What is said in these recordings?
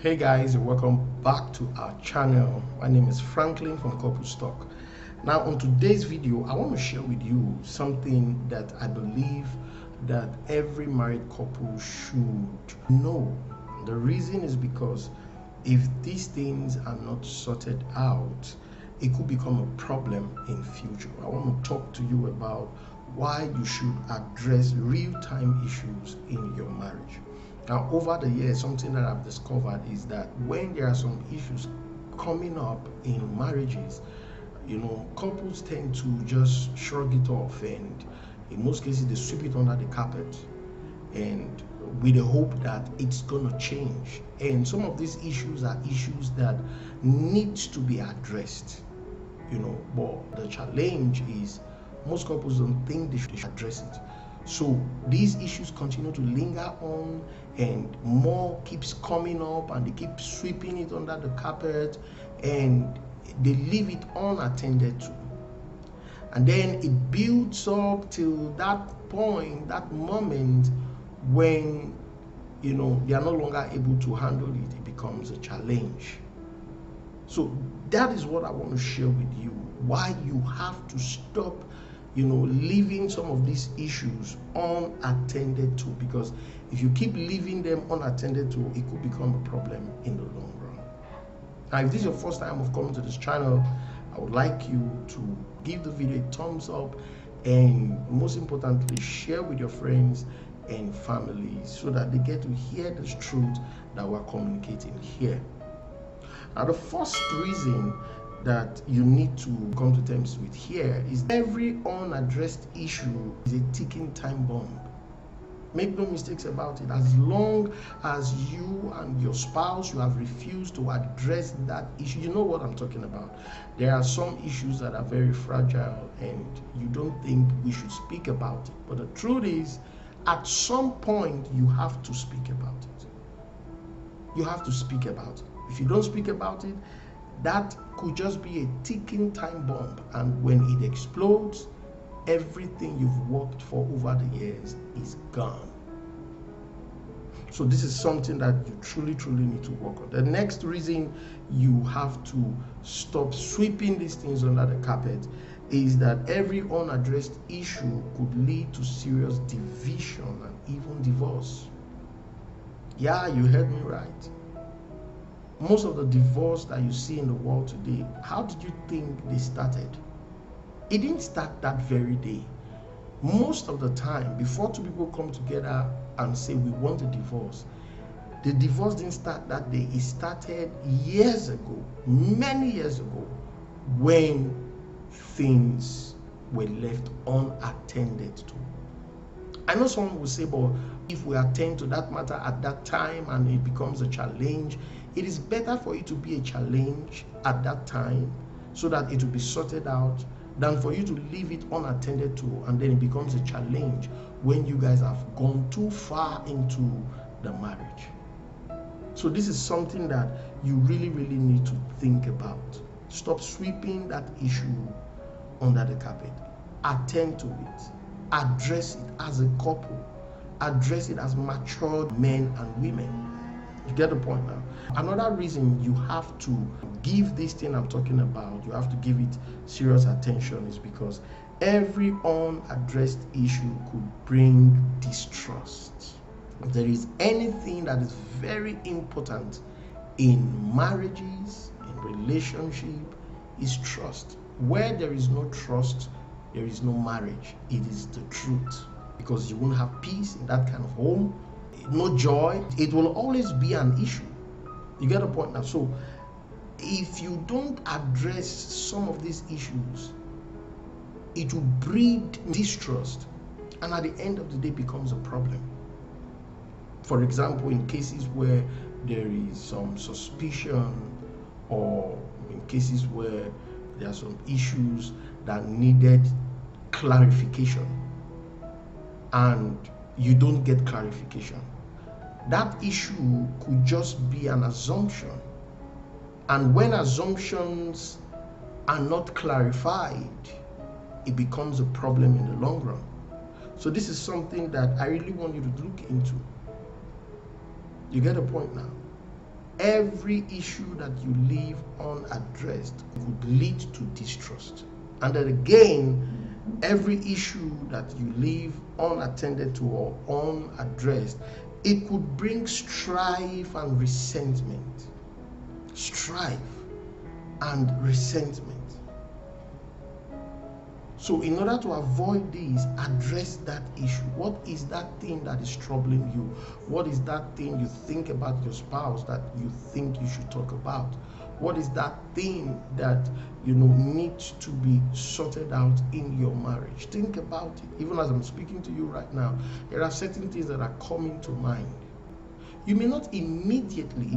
Hey guys, welcome back to our channel. My name is Franklin from Couples Talk. Now on today's video, I want to share with you something that I believe that every married couple should know. The reason is because if these things are not sorted out, it could become a problem in future. I want to talk to you about why you should address real-time issues in your marriage. Now, over the years, something that I've discovered is that when there are some issues coming up in marriages, couples tend to just shrug it off, and in most cases, they sweep it under the carpet, and with the hope that it's gonna change. And some of these issues are issues that need to be addressed, but the challenge is most couples don't think they should address it. So these issues continue to linger on, and more keeps coming up, and they keep sweeping it under the carpet, and they leave it unattended to. And then it builds up till that point, that moment when they are no longer able to handle it. It becomes a challenge. So that is what I want to share with you, why you have to stop leaving some of these issues unattended to, because if you keep leaving them unattended to, it could become a problem in the long run. Now, if this is your first time of coming to this channel, I would like you to give the video a thumbs up, and most importantly, share with your friends and family so that they get to hear this truth that we're communicating here. Now, the first reason that you need to come to terms with here is every unaddressed issue is a ticking time bomb. Make no mistakes about it. As long as you and your spouse, you have refused to address that issue, you know what I'm talking about. There are some issues that are very fragile and you don't think we should speak about it. But the truth is, at some point, you have to speak about it. You have to speak about it. If you don't speak about it, that could just be a ticking time bomb, and when it explodes, everything you've worked for over the years is gone. So this is something that you truly need to work on. The next reason you have to stop sweeping these things under the carpet is that every unaddressed issue could lead to serious division and even divorce. Yeah, you heard me right. Most of the divorce that you see in the world today, how did you think they started? It didn't start that very day. Most of the time, before two people come together and say we want a divorce, the divorce didn't start that day. It started years ago, many years ago, when things were left unattended to. I know someone will say, but if we attend to that matter at that time and it becomes a challenge, it is better for it to be a challenge at that time so that it will be sorted out than for you to leave it unattended to and then it becomes a challenge when you guys have gone too far into the marriage. So this is something that you really need to think about. Stop sweeping that issue under the carpet. Attend to it. Address it as a couple. Address it as matured men and women. You get the point now? Another reason you have to give this thing I'm talking about, you have to give it serious attention, is because every unaddressed issue could bring distrust. If there is anything that is very important in marriages, in relationship, is trust. Where there is no trust, there is no marriage. It is the truth. Because you won't have peace in that kind of home, no joy. It will always be an issue. You get the point now? So if you don't address some of these issues, it will breed distrust, and at the end of the day becomes a problem. For example, in cases where there is some suspicion, or in cases where there are some issues that needed clarification and you don't get clarification, that issue could just be an assumption. And when assumptions are not clarified, it becomes a problem in the long run. So this is something that I really want you to look into. You get the point now? every issue that you leave unaddressed could lead to distrust. And then again, every issue that you leave unattended to or unaddressed, it could bring strife and resentment. Strife and resentment. So in order to avoid this, address that issue. What is that thing that is troubling you? What is that thing you think about your spouse that you think you should talk about? What is that thing that needs to be sorted out in your marriage? Think about it. Even as I'm speaking to you right now, there are certain things that are coming to mind. You may not immediately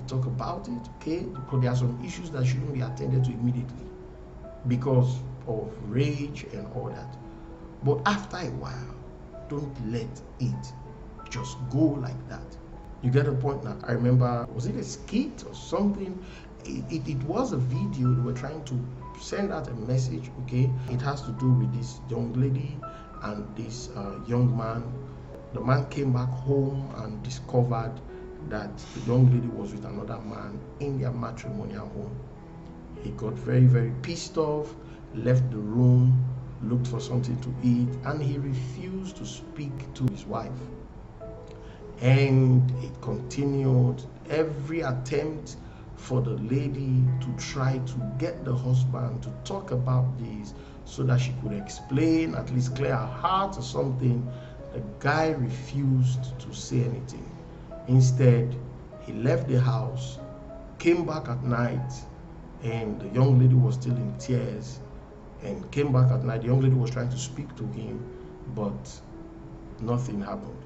talk about it, okay? Because there are some issues that shouldn't be attended to immediately because of rage and all that. But after a while, don't let it just go like that. You get the point now? I remember, was it a skit or something? It was a video. They were trying to send out a message, okay? It has to do with this young lady and this young man. The man came back home and discovered that the young lady was with another man in their matrimonial home. He got very, very pissed off, left the room, looked for something to eat, and he refused to speak to his wife. And it continued. Every attempt for the lady to try to get the husband to talk about this so that she could explain, at least clear her heart or something, the guy refused to say anything. Instead, he left the house, came back at night, and the young lady was still in tears, and came back at night. The young lady was trying to speak to him, but nothing happened.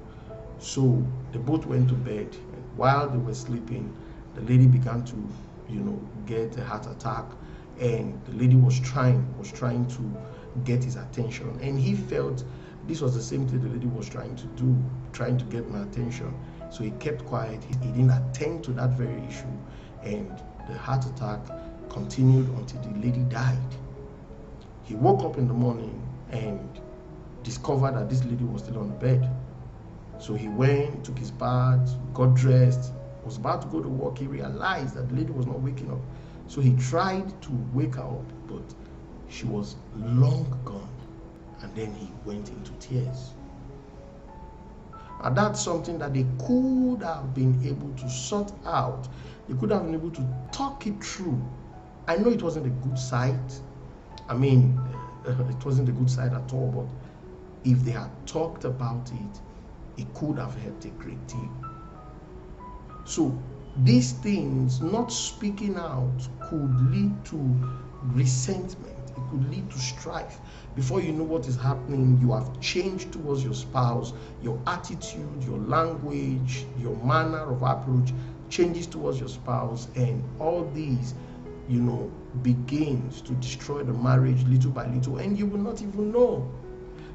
So they both went to bed, and while they were sleeping, the lady began to, get a heart attack, and the lady was trying to get his attention, and he felt this was the same thing the lady was trying to do, trying to get my attention. So he kept quiet. He didn't attend to that very issue, and the heart attack continued until the lady died. He woke up in the morning and discovered that this lady was still on the bed. So he went, took his bath, got dressed, was about to go to work. He realized that the lady was not waking up. So he tried to wake her up, but she was long gone. And then he went into tears. And that's something that they could have been able to sort out. They could have been able to talk it through. I know it wasn't a good sight. It wasn't a good sight at all, but if they had talked about it, it could have helped a great deal. So these things, not speaking out, could lead to resentment. It could lead to strife. Before you know what is happening, you have changed towards your spouse. Your attitude, your language, your manner of approach changes towards your spouse, and all these, begins to destroy the marriage little by little, and you will not even know.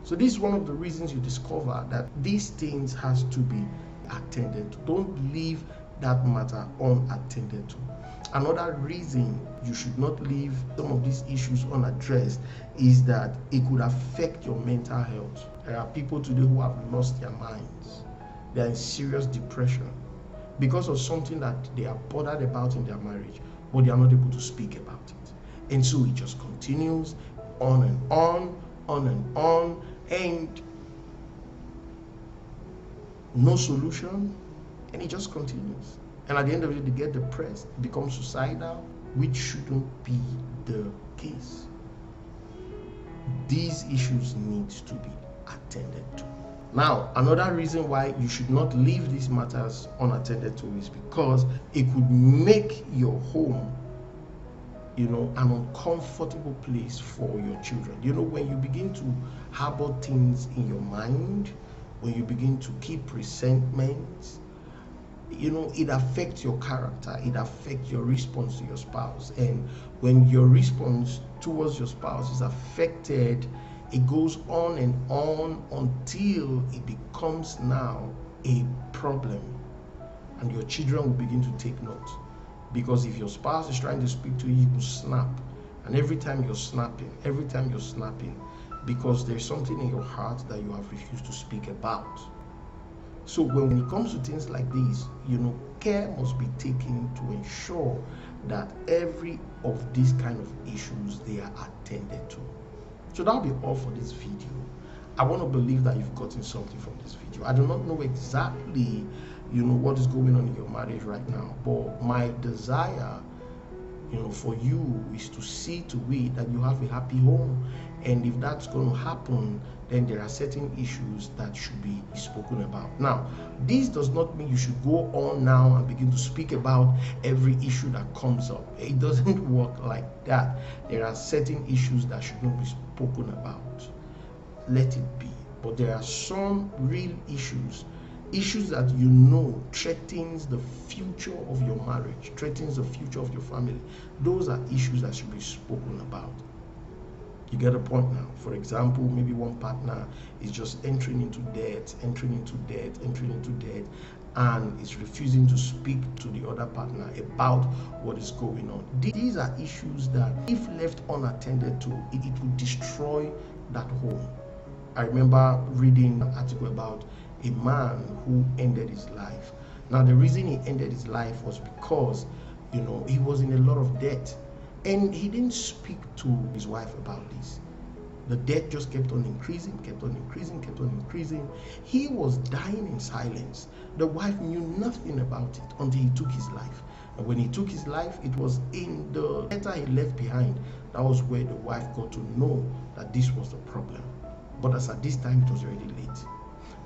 So this is one of the reasons you discover that these things has to be attended to. Don't leave that matter unattended to. Another reason you should not leave some of these issues unaddressed is that it could affect your mental health. There are people today who have lost their minds. They are in serious depression because of something that they are bothered about in their marriage, but they are not able to speak about it. And so it just continues on and on, and no solution, and it just continues. And at the end of it, they get depressed, become suicidal, which shouldn't be the case. These issues need to be attended to. Now, another reason why you should not leave these matters unattended to is because it could make your home, an uncomfortable place for your children. When you begin to harbor things in your mind, when you begin to keep resentment, it affects your character, it affects your response to your spouse. And when your response towards your spouse is affected, it goes on and on until it becomes now a problem. And your children will begin to take note. Because if your spouse is trying to speak to you, you will snap. And every time you're snapping, because there's something in your heart that you have refused to speak about. So when it comes to things like this, care must be taken to ensure that every of these kind of issues, they are attended to. So that'll be all for this video. I want to believe that you've gotten something from this video. I do not know exactly, what is going on in your marriage right now, but my desire, for you is to see to it that you have a happy home. And if that's going to happen, then there are certain issues that should be spoken about. Now, this does not mean you should go on now and begin to speak about every issue that comes up. It doesn't work like that. There are certain issues that should not be spoken about. Let it be. But there are some real issues that threatens the future of your marriage, threatens the future of your family. Those are issues that should be spoken about. You get a point now. For example, maybe one partner is just entering into debt, and is refusing to speak to the other partner about what is going on. These are issues that, if left unattended to, it will destroy that home. I remember reading an article about a man who ended his life. Now, the reason he ended his life was because, he was in a lot of debt. And he didn't speak to his wife about this. The debt just kept on increasing. He was dying in silence. The wife knew nothing about it until he took his life. And when he took his life, it was in the letter he left behind. That was where the wife got to know that this was the problem. But as at this time, it was already late.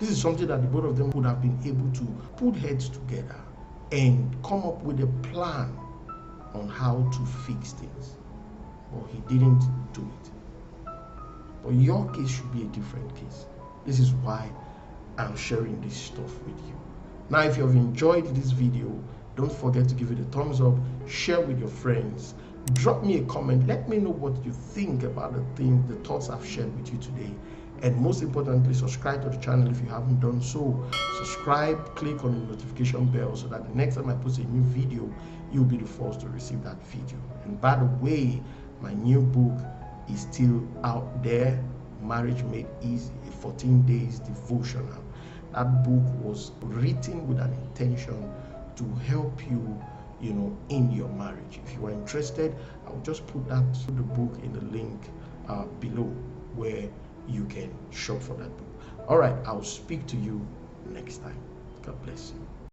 This is something that the both of them would have been able to put heads together and come up with a plan on how to fix things. But he didn't do it. But your case should be a different case. This is why I'm sharing this stuff with you. Now, if you have enjoyed this video, don't forget to give it a thumbs up, share with your friends, drop me a comment, let me know what you think about the thoughts I've shared with you today. And most importantly, subscribe to the channel if you haven't done so. Subscribe, click on the notification bell so that the next time I post a new video, you'll be the first to receive that video. And by the way, my new book is still out there, Marriage Made Easy, a 14 days devotional. That book was written with an intention to help you, in your marriage. If you are interested, I'll just put the book in the link below where you can shop for that book. All right, I'll speak to you next time. God bless you.